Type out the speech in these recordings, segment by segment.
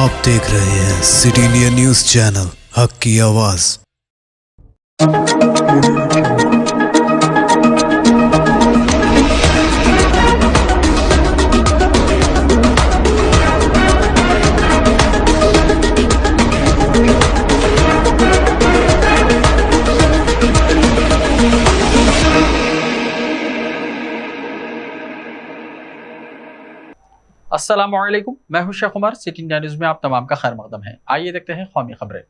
आप देख रहे हैं सिटी इंडिया न्यूज चैनल, हक की आवाज। अस्सलामुअलैकुम, मैं हूं Sheikh Umar. City India news में आप तमाम का खैर मकदम है। आइए देखते हैं कौमी खबरें।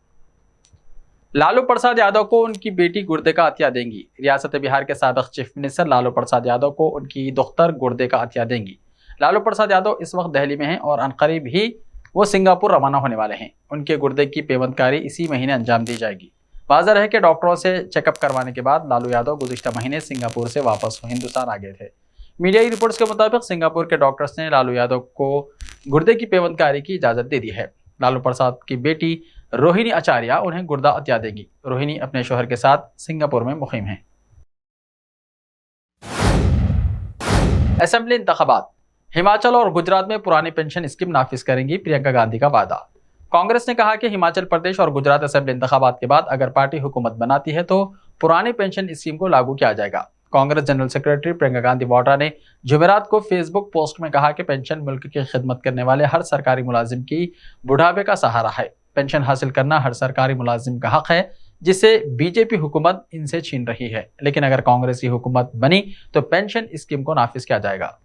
लालू प्रसाद यादव को उनकी बेटी गुर्दे का अतिया देंगी। रियासत बिहार के साबिक चीफ मिनिस्टर लालू प्रसाद यादव को उनकी दोख्तर गुर्दे का अतिया देंगी। लालू प्रसाद यादव इस वक्त दिल्ली में हैं और अनकरीब ही वो सिंगापुर रवाना होने वाले हैं। उनके गुर्दे की पेवंदकारी इसी महीने अंजाम दी जाएगी। वाज़ेह है कि डॉक्टरों से चेकअप करवाने के बाद लालू यादव गुज़िश्ता महीने सिंगापुर से वापस हिंदुस्तान आ गए थे। मीडिया की रिपोर्ट्स के मुताबिक सिंगापुर के डॉक्टर्स ने लालू यादव को गुर्दे की पेवंदकारी की इजाज़त दे दी है। लालू प्रसाद की बेटी रोहिणी आचार्य उन्हें गुर्दा अतिया देंगी। रोहिणी अपने शोहर के साथ सिंगापुर में मुकीम हैं। असेंबली इंतखाबात। हिमाचल और गुजरात में पुरानी पेंशन स्कीम नाफिज करेंगी प्रियंका गांधी का वादा। कांग्रेस ने कहा कि हिमाचल प्रदेश और गुजरात असेंबली इंतखाबात के बाद अगर पार्टी हुकूमत बनाती है तो पुरानी पेंशन स्कीम को लागू किया जाएगा। कांग्रेस जनरल सेक्रेटरी प्रियंका गांधी वाड्रा ने जुमेरात को फेसबुक पोस्ट में कहा कि पेंशन मुल्क की खिदमत करने वाले हर सरकारी मुलाजिम की बुढ़ापे का सहारा है। पेंशन हासिल करना हर सरकारी मुलाजिम का हक है, जिसे बीजेपी हुकूमत इनसे छीन रही है। लेकिन अगर कांग्रेस की हुकूमत बनी तो पेंशन स्कीम को नाफिज किया जाएगा।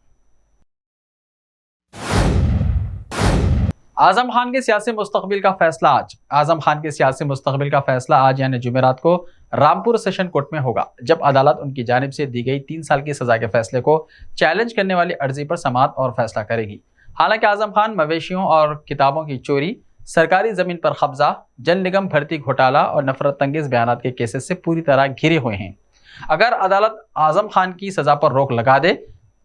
आजम खान के सियासी मुस्तकबिल का फैसला आज। आजम खान के सियासी मुस्तकबिल का फैसला आज यानी जुमेरात को रामपुर सेशन कोर्ट में होगा, जब अदालत उनकी जानिब से दी गई 3 साल की सजा के फैसले को चैलेंज करने वाली अर्जी पर समाअत और फैसला करेगी। हालांकि आजम खान मवेशियों और किताबों की चोरी, सरकारी जमीन पर कब्जा, जल निगम भर्ती घोटाला और नफरत अंगेज बयानात के केसेस से पूरी तरह घिरे हुए हैं। अगर अदालत आजम खान की सजा पर रोक लगा दे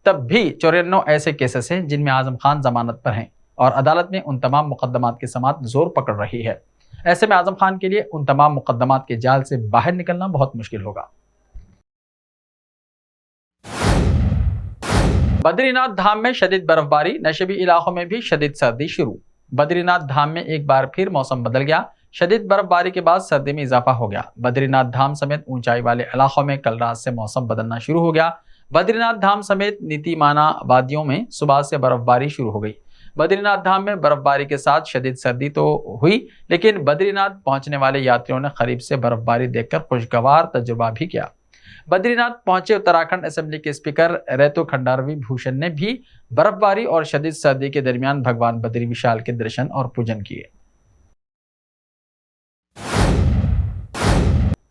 तब भी 94 ऐसे केसेस हैं जिनमें आजम खान जमानत पर हैं और अदालत में उन तमाम मुकदमात की समाअत जोर पकड़ रही है। ऐसे में आजम खान के लिए उन तमाम मुकदमात के जाल से बाहर निकलना बहुत मुश्किल होगा। बद्रीनाथ धाम में शदीद बर्फबारी, नशेबी इलाकों में भी शदीद सर्दी शुरू। बद्रीनाथ धाम में एक बार फिर मौसम बदल गया। शदीद बर्फबारी के बाद सर्दी में इजाफा हो गया। बद्रीनाथ धाम समेत ऊंचाई वाले इलाकों में कल रात से मौसम बदलना शुरू हो गया। बद्रीनाथ धाम समेत नीतिमाना वादियों में सुबह से बर्फबारी शुरू हो गई। बद्रीनाथ धाम में बर्फबारी के साथ शदीद सर्दी तो हुई, लेकिन बद्रीनाथ पहुंचने वाले यात्रियों ने करीब से बर्फबारी देखकर खुशगवार तजुर्बा भी किया। बद्रीनाथ पहुंचे उत्तराखंड असेंबली के स्पीकर रेतो खंडारवी भूषण ने भी बर्फबारी और शदीद सर्दी के दरमियान भगवान बद्री विशाल के दर्शन और पूजन किए।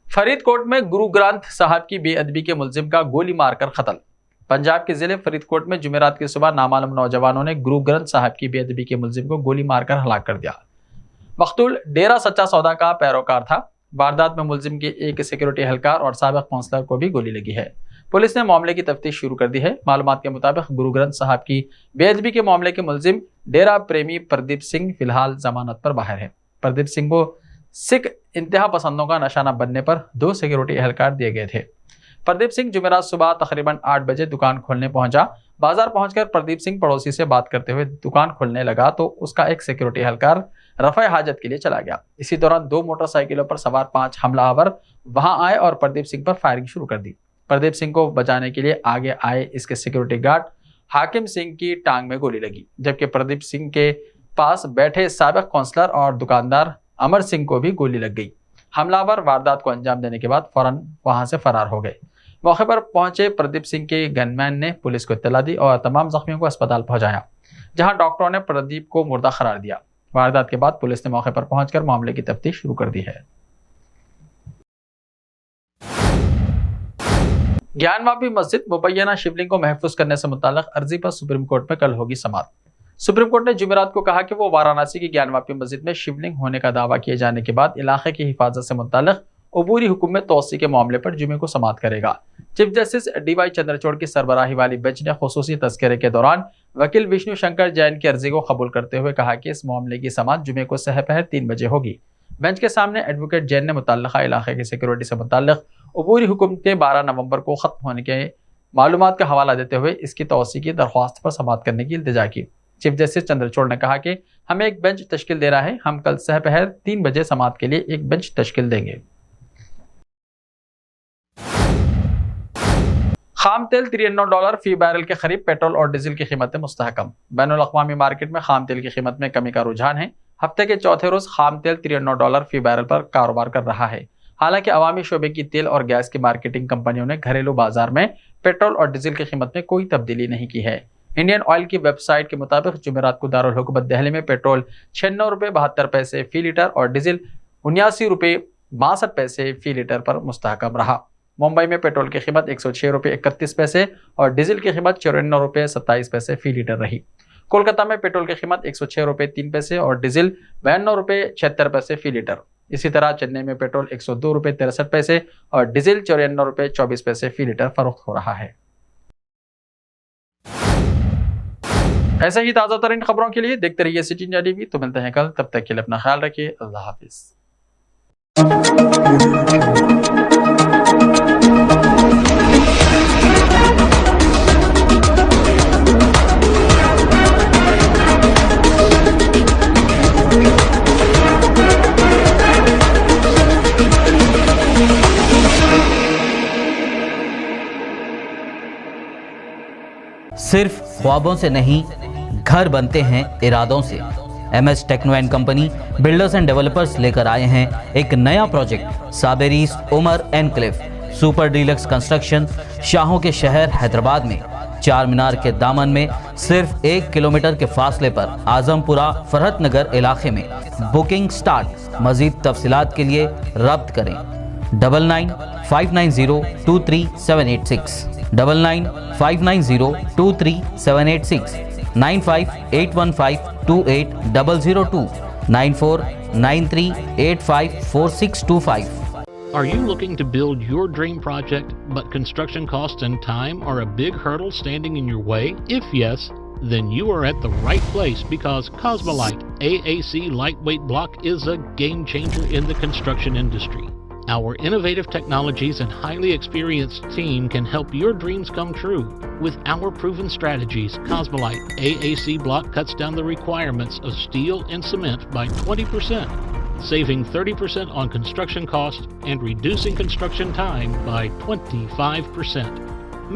फरीदकोट में गुरु ग्रंथ साहब की बेअदबी के मुलजिम का गोली मारकर कत्ल। पंजाब के जिले फरीदकोट में जुमेरात की सुबह नामालूम नौजवानों ने गुरु ग्रंथ साहब की बेअदबी के मुलजिम को गोली मारकर हलाक कर दिया। मकतूल डेरा सच्चा सौदा का पैरोकार था। वारदात में मुलजिम के एक सिक्योरिटी एहलकार और साबिक काउंसलर को भी गोली लगी है। पुलिस ने मामले की तफ्तीश शुरू कर दी है। मालूमात के मुताबिक गुरु ग्रंथ साहब की बेअदबी के मामले के मुलजिम डेरा प्रेमी प्रदीप सिंह फिलहाल जमानत पर बाहर है। प्रदीप सिंह को सिख इंतहा पसंदों का निशाना बनने पर 2 सिक्योरिटी एहलकार दिए गए थे। प्रदीप सिंह जुमेरात सुबह तकरीबन 8 बजे दुकान खोलने पहुंचा। बाजार पहुंचकर प्रदीप सिंह पड़ोसी से बात करते हुए दुकान खोलने लगा तो उसका एक सिक्योरिटी एहलकार रफ़ा हाजत के लिए चला गया। इसी दौरान 2 मोटरसाइकिलों पर सवार 5 हमलावर वहां आए और प्रदीप सिंह पर फायरिंग शुरू कर दी। प्रदीप सिंह को बचाने के लिए आगे आए इसके सिक्योरिटी गार्ड हाकिम सिंह की टांग में गोली लगी, जबकि प्रदीप सिंह के पास बैठे साबिक काउंसलर और दुकानदार अमर सिंह को भी गोली लग गई। हमलावर वारदात को अंजाम देने के बाद फौरन वहां से फरार हो गए। मौके पर पहुंचे प्रदीप सिंह के गनमैन ने पुलिस को इत्तला दी और तमाम जख्मियों को अस्पताल पहुंचाया, जहां डॉक्टरों ने प्रदीप को मुर्दा करार दिया। वारदात के बाद पुलिस ने मौके पर पहुंचकर मामले की तफ्तीश शुरू कर दी है। ज्ञानवापी मस्जिद मुबैना शिवलिंग को महफूज करने से मुताल्लिक अर्जी पर सुप्रीम कोर्ट में कल होगी समाअत। सुप्रीम कोर्ट ने जुमेरात को कहा कि वो वाराणसी की ज्ञानवापी मस्जिद में शिवलिंग होने का दावा किए जाने के बाद इलाके की हिफाजत से मुताल्लिक अबूरी हुक्म में तोसी के मामले पर जुमे को समाअत करेगा। चीफ जस्टिस DY चंद्रचूड़ की सरबराही वाली बेंच ने खुसूसी तस्करे के दौरान वकील विष्णु शंकर जैन की अर्जी को कबूल करते हुए कहा कि इस मामले की समाअत जुमे को सहपहर 3 बजे होगी। बेंच के सामने एडवोकेट जैन ने मुतल्लिका इलाके की सिक्योरिटी से मुताल्लिक अबूरी हुक्म के 12 नवंबर को खत्म होने के मालूमात का हवाला देते हुए इसकी तोसी की दरख्वास्त पर समाअत करने की इल्तिजा की। चीफ जस्टिस चंद्रचूड़ ने कहा कि हमें एक बेंच तश्कील दे रहा है, हम कल सहपहर 3 बजे समाअत के लिए एक बेंच तश्कील देंगे। खाम तेल $93 फी बैरल के करीब पेट्रोल और डीजल की कीमतें मुस्तहकम। बैनुल अक़वामी मार्केट में खाम तेल की कीमत में कमी का रुझान है। हफ्ते के चौथे रोज खाम तेल $93 फी बैरल पर कारोबार कर रहा है। हालांकि अवामी शोबे की तेल और गैस की मार्केटिंग कंपनियों ने घरेलू बाजार में पेट्रोल और डीजल की कीमत में कोई तब्दीली नहीं की है। इंडियन ऑयल की वेबसाइट के मुताबिक जुमेरात को दारुल हुकूमत दिल्ली में पेट्रोल ₹96.72 फी लीटर और डीजल ₹79.62 फी लीटर पर मुस्तहकम रहा। मुंबई में पेट्रोल की कीमत ₹106.31 और डीजल की कीमत ₹54.27 फी लीटर रही। कोलकाता में पेट्रोल की कीमत ₹106.03 और डीजल ₹92.76 फी लीटर। इसी तरह चेन्नई में पेट्रोल ₹102.63 और डीजल ₹94.24 फी लीटर फरोख्त हो रहा है। ऐसे ही ताज़ा तरीन खबरों के लिए देखते रहिए सिटी इंडिया टीवी। तो मिलते हैं कल, तब तक के लिए अपना ख्याल रखिए। अल्लाह हाफिज। सिर्फ ख्वाबों से नहीं, घर बनते हैं इरादों से। MS techno and company builders and developers लेकर आए हैं एक नया प्रोजेक्ट साबेरीज Umar enclave super deluxe construction. शाहों के शहर हैदराबाद में चार मीनार के दामन में सिर्फ 1 किलोमीटर के फासले पर आजमपुरा फरहत नगर इलाके में बुकिंग स्टार्ट। मजीद तफसीलात के लिए रब्त करें 9959023786 9959023786 9581528002 9493854625। Are you looking to build your dream project, but construction costs and time are a big hurdle standing in your way? If yes, then you are at the right place, because Cosmolite AAC lightweight block is a game changer in the construction industry. Our innovative technologies and highly experienced team can help your dreams come true. With our proven strategies, Cosmolite AAC block cuts down the requirements of steel and cement by 20%, saving 30% on construction cost and reducing construction time by 25%.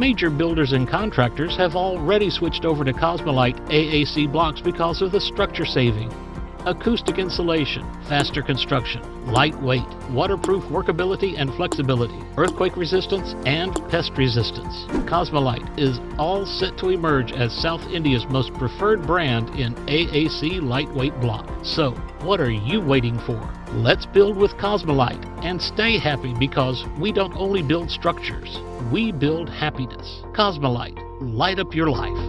Major builders and contractors have already switched over to Cosmolite AAC blocks because of the structure saving, acoustic insulation, faster construction, lightweight, waterproof workability and flexibility, earthquake resistance, and pest resistance. Cosmolite is all set to emerge as South India's most preferred brand in AAC lightweight block. So, what are you waiting for? Let's build with Cosmolite and stay happy, because we don't only build structures, we build happiness. Cosmolite, light up your life.